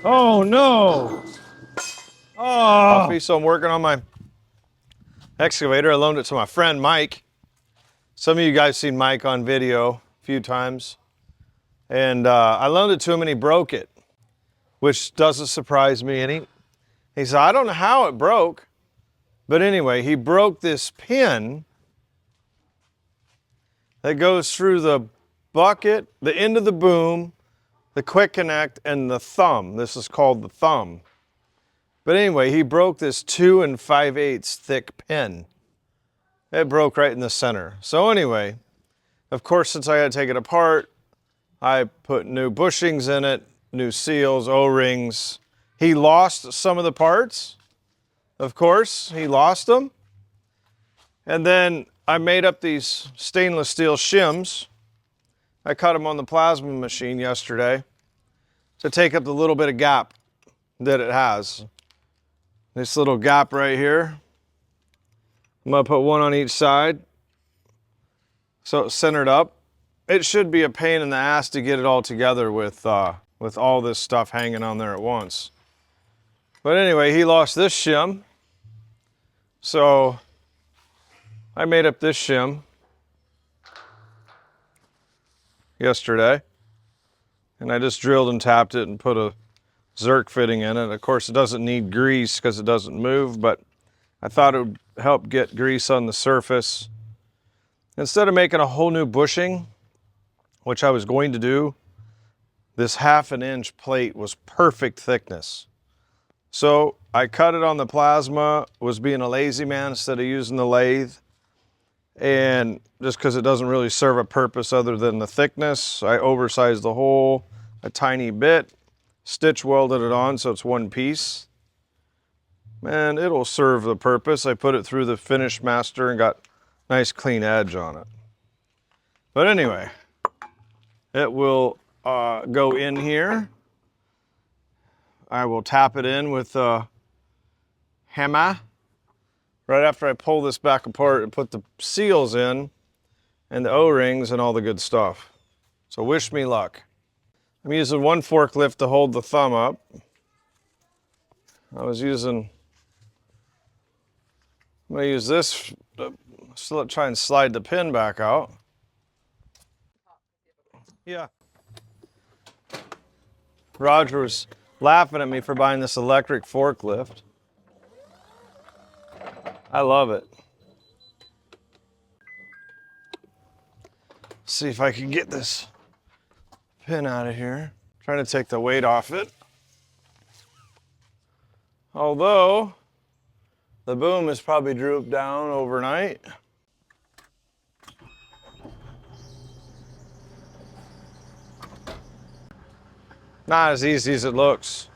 Oh no! Oh! So I'm working on my excavator. I loaned it to my friend Mike. Some of you guys seen Mike on video a few times. And I loaned it to him and he broke it, which doesn't surprise me any. He said, I don't know how it broke. But anyway, he broke this pin that goes through the bucket, the end of the boom, the quick connect, and the thumb. This is called the thumb. But anyway, he broke this 2 5/8 thick pin. It broke right in the center. So anyway, of course, since I had to take it apart, I put new bushings in it, new seals, O-rings. He lost some of the parts. Of course, he lost them. And then I made up these stainless steel shims. I cut them on the plasma machine yesterday to take up the little bit of gap that it has. This little gap right here. I'm gonna put one on each side so it's centered up. It should be a pain in the ass to get it all together with all this stuff hanging on there at once. But anyway, he lost this shim. So I made up this shim yesterday. And I just drilled and tapped it and put a Zerk fitting in it. Of course, it doesn't need grease because it doesn't move, but I thought it would help get grease on the surface. Instead of making a whole new bushing, which I was going to do, this 1/2 inch plate was perfect thickness. So I cut it on the plasma, was being a lazy man instead of using the lathe. And just because it doesn't really serve a purpose other than the thickness, I oversized the hole a tiny bit, stitch welded it on so it's one piece. And it'll serve the purpose. I put it through the finish master and got nice clean edge on it. But anyway, it will go in here. I will tap it in with a hammer right after I pull this back apart and put the seals in and the O-rings and all the good stuff. So wish me luck. I'm using one forklift to hold the thumb up. I'm gonna use this to try and slide the pin back out. Yeah. Roger was laughing at me for buying this electric forklift. I love it. See if I can get this pin out of here. Trying to take the weight off it. Although the boom is probably drooped down overnight. Not as easy as it looks.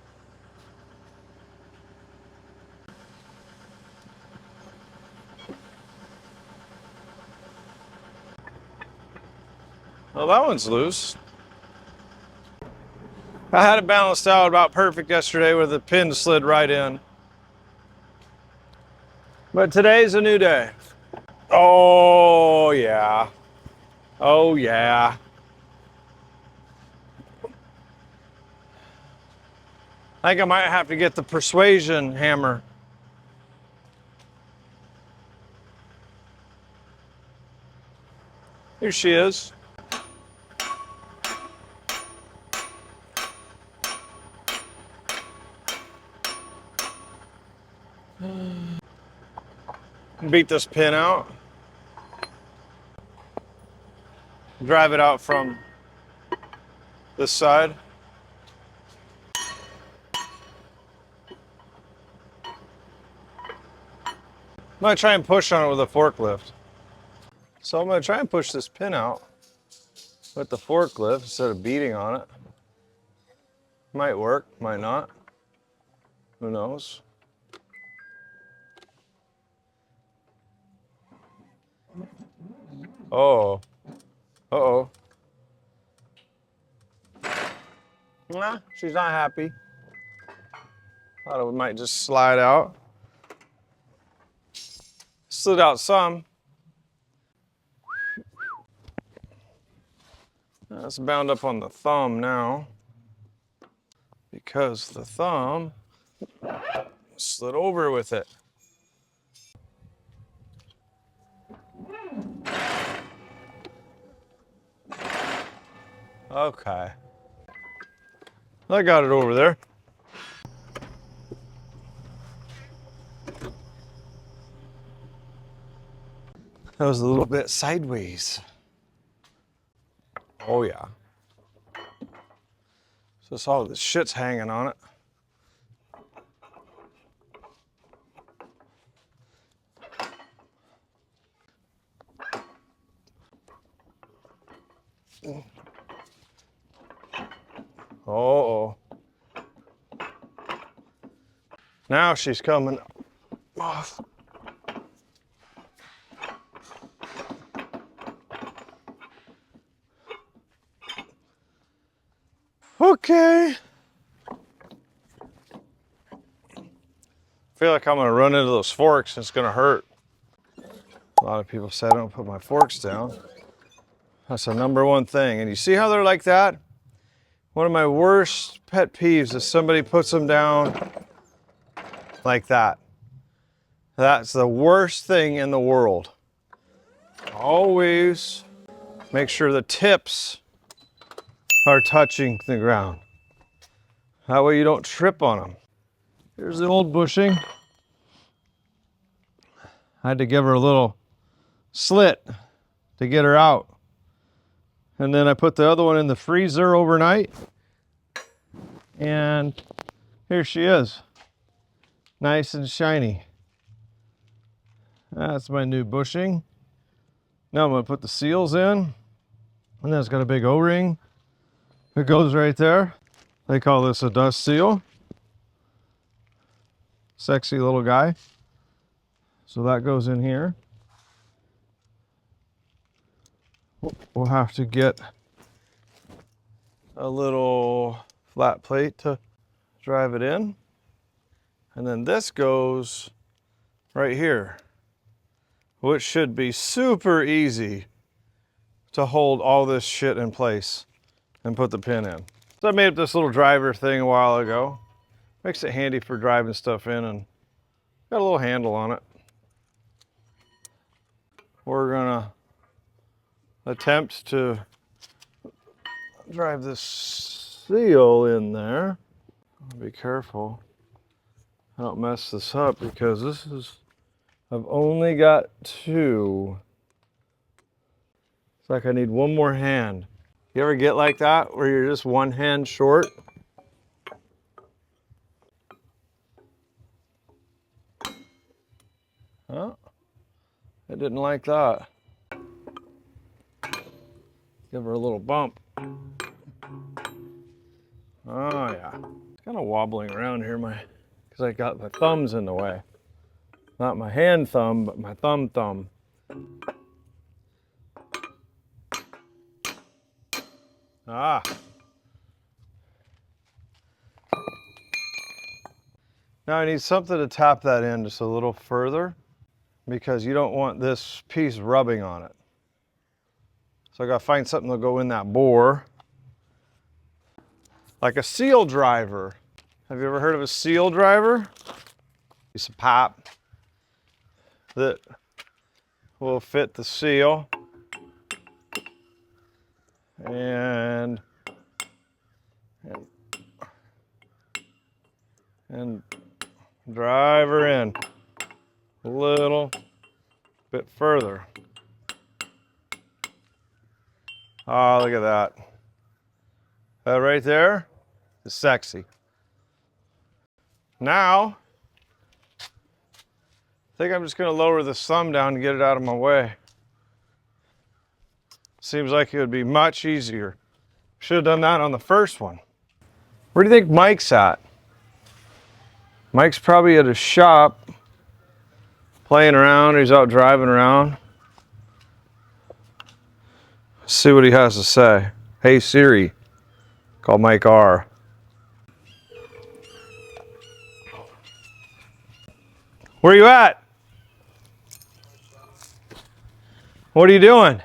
Well, that one's loose. I had it balanced out about perfect yesterday where the pin slid right in. But today's a new day. Oh, yeah. Oh, yeah. I think I might have to get the persuasion hammer. Here she is. Beat this pin out. Drive it out from this side. I'm gonna try and push on it with a forklift. So I'm gonna try and push this pin out with the forklift instead of beating on it. Might work, might not. Who knows? Oh. Uh-oh. Nah, she's not happy. Thought it might just slide out. Slid out some. That's bound up on the thumb now. because the thumb slid over with it. Okay. I got it over there. That was a little bit sideways. Oh yeah. So it's all the shit's hanging on it. Uh-oh. Now she's coming off. Okay. I feel like I'm gonna run into those forks and it's gonna hurt. A lot of people say I don't put my forks down. That's the #1 thing. And you see how they're like that? One of my worst pet peeves is somebody puts them down like that. That's the worst thing in the world. Always make sure the tips are touching the ground. That way you don't trip on them. Here's the old bushing. I had to give her a little slit to get her out. And then I put the other one in the freezer overnight. And here she is. Nice and shiny. That's my new bushing. Now I'm gonna put the seals in. And then it's got a big O-ring. It goes right there. They call this a dust seal. Sexy little guy. So that goes in here. We'll have to get a little flat plate to drive it in. And then this goes right here, which should be super easy to hold all this shit in place and put the pin in. So I made up this little driver thing a while ago. Makes it handy for driving stuff in and got a little handle on it. We're gonna attempt to drive this seal in there. Be careful I don't mess this up because I've only got 2. It's like I need one more hand. You ever get like that where you're just one hand short? Huh? I didn't like that. Give her a little bump. Oh yeah. It's kind of wobbling around here because I got my thumbs in the way. Not my hand thumb, but my thumb. Ah. Now I need something to tap that in just a little further because you don't want this piece rubbing on it. So I gotta find something to go in that bore. Like a seal driver. Have you ever heard of a seal driver? Piece of pipe that will fit the seal. And drive her in a little bit further. Oh, look at that. That right there is sexy. Now, I think I'm just gonna lower this thumb down and get it out of my way. Seems like it would be much easier. Should have done that on the first one. Where do you think Mike's at? Mike's probably at his shop, playing around. He's out driving around. Let's see what he has to say. Hey Siri, call Mike R. Where you at? What are you doing? I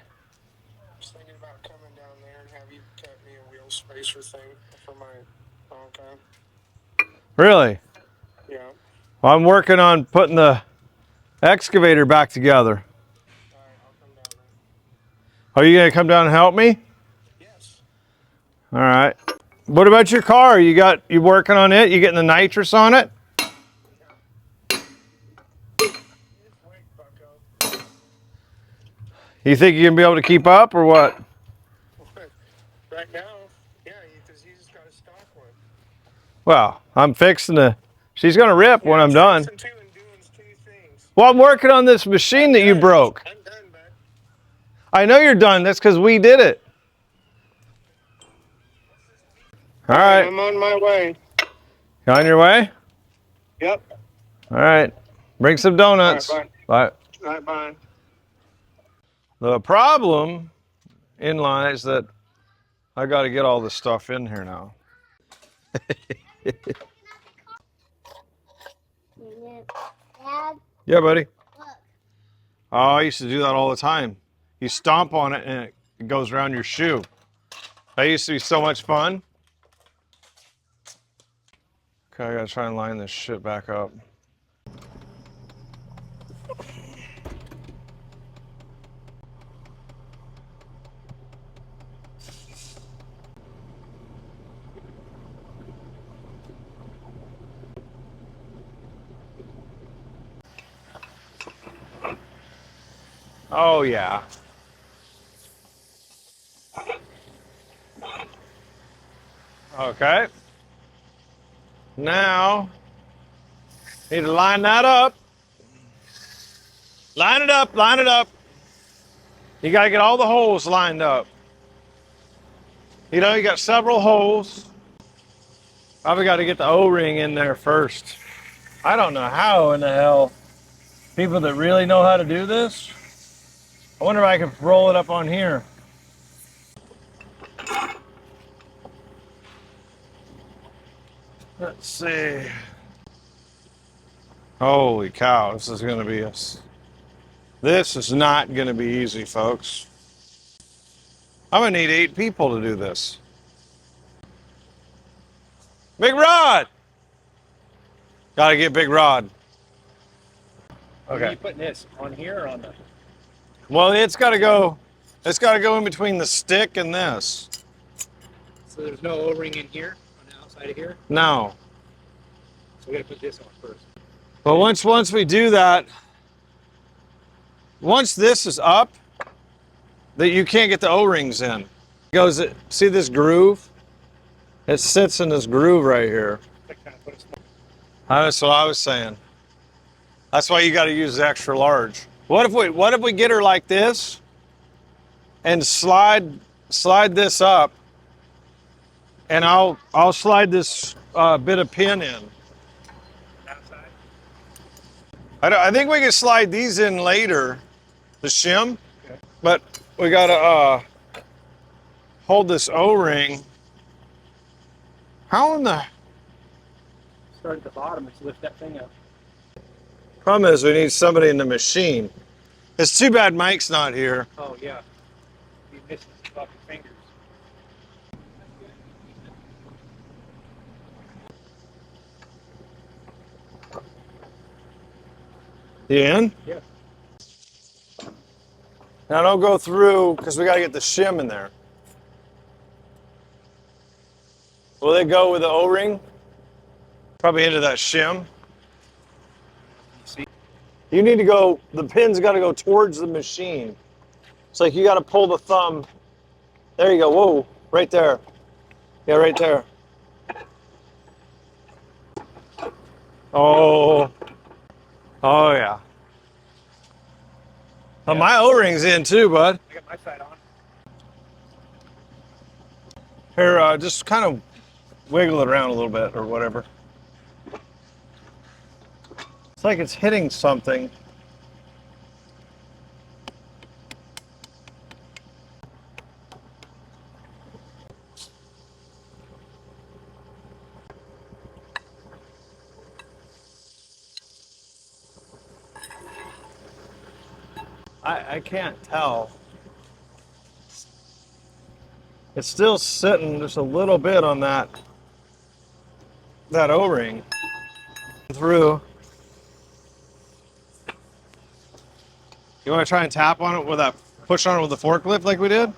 was thinking about coming down there and have you cut me a wheel spacer thing for my Bronco. Really? Yeah. Well, I'm working on putting the excavator back together. All right, I'll come down then. Are you gonna come down and help me? Yes. All right. What about your car? You working on it? You getting the nitrous on it? Yeah. It's weak, bucko. You think you're gonna be able to keep up or what? Right now, yeah, because you just got a stock one. Well, I'm fixing to. She's gonna rip when Yeah, I'm it's done. fixing two and doing two things. Well, I'm working on this machine that you broke. I'm done, bud. I know you're done. That's because we did it. All All right, right. I'm on my way. You on your way? Yep. All right. Bring some All right, donuts. bye. Bye. All right, bye. The problem in lies that I got to get all this stuff in here now. Dad, Yeah, buddy. look. Oh, I used to do that all the time. You stomp on it and it goes around your shoe. That used to be so much fun. Okay, I gotta try and line this shit back up. Oh, yeah. Okay. Now, need to line that up. Line it up, line it up. You gotta get all the holes lined up. You know, you got several holes. Probably gotta get the O-ring in there first. I don't know how in the hell people that really know how to do this. I wonder if I can roll it up on here. Let's see. Holy cow, this is gonna be this is not gonna be easy, folks. I'm gonna need 8 people to do this. Big Rod! Gotta get Big Rod. Where Okay. are you putting this? On here or on the... Well, it's gotta go in between the stick and this. So there's no O-ring in here, on the outside of here? No. So we gotta put this on first. But once we do that, once this is up, that you can't get the O-rings in. See this groove? It sits in this groove right here. Like kind of put a small... That's what I was saying. That's why you got to use the extra large. What if we get her like this and slide this up, and I'll slide this bit of pin in. outside? I think we can slide these in later, the shim, Okay. but we got to hold this O-ring. How in the Start at the bottom and lift that thing up. problem is we need somebody in the machine. It's too bad Mike's not here. Oh, yeah. You missing some fucking fingers. You in? Yeah. Now don't go through because we got to get the shim in there. Will they go with the O-ring? Probably into that shim. See? You need to go, the pin's got to go towards the machine. It's like you got to pull the thumb. There you go. Whoa, right there. Yeah, right there. Oh. Oh, yeah. Oh, my O-ring's in too, bud. I got my side on. Here, just kind of wiggle it around a little bit or whatever. It's like it's hitting something. I can't tell. It's still sitting just a little bit on that that O-ring through. You want to try and tap on it with that, push on it with the forklift like we did?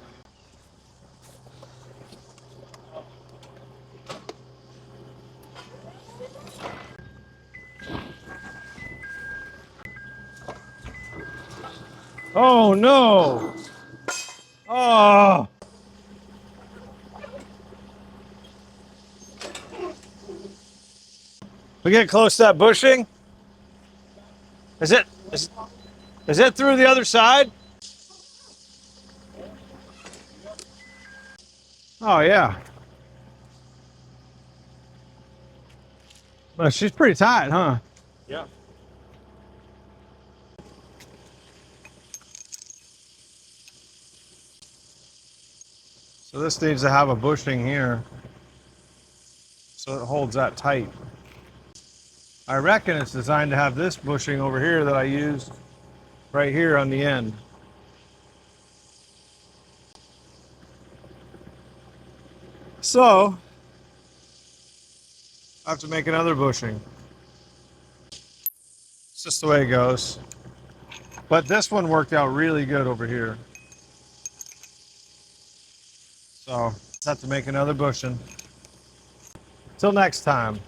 Oh no! Oh! We get close to that bushing. Is it is it through the other side? Oh yeah. Well, she's pretty tight, huh? Yeah. So this needs to have a bushing here, so it holds that tight. I reckon it's designed to have this bushing over here that I used right here on the end. So I have to make another bushing. It's just the way it goes. But this one worked out really good over here. So I have to make another bushing. Till next time.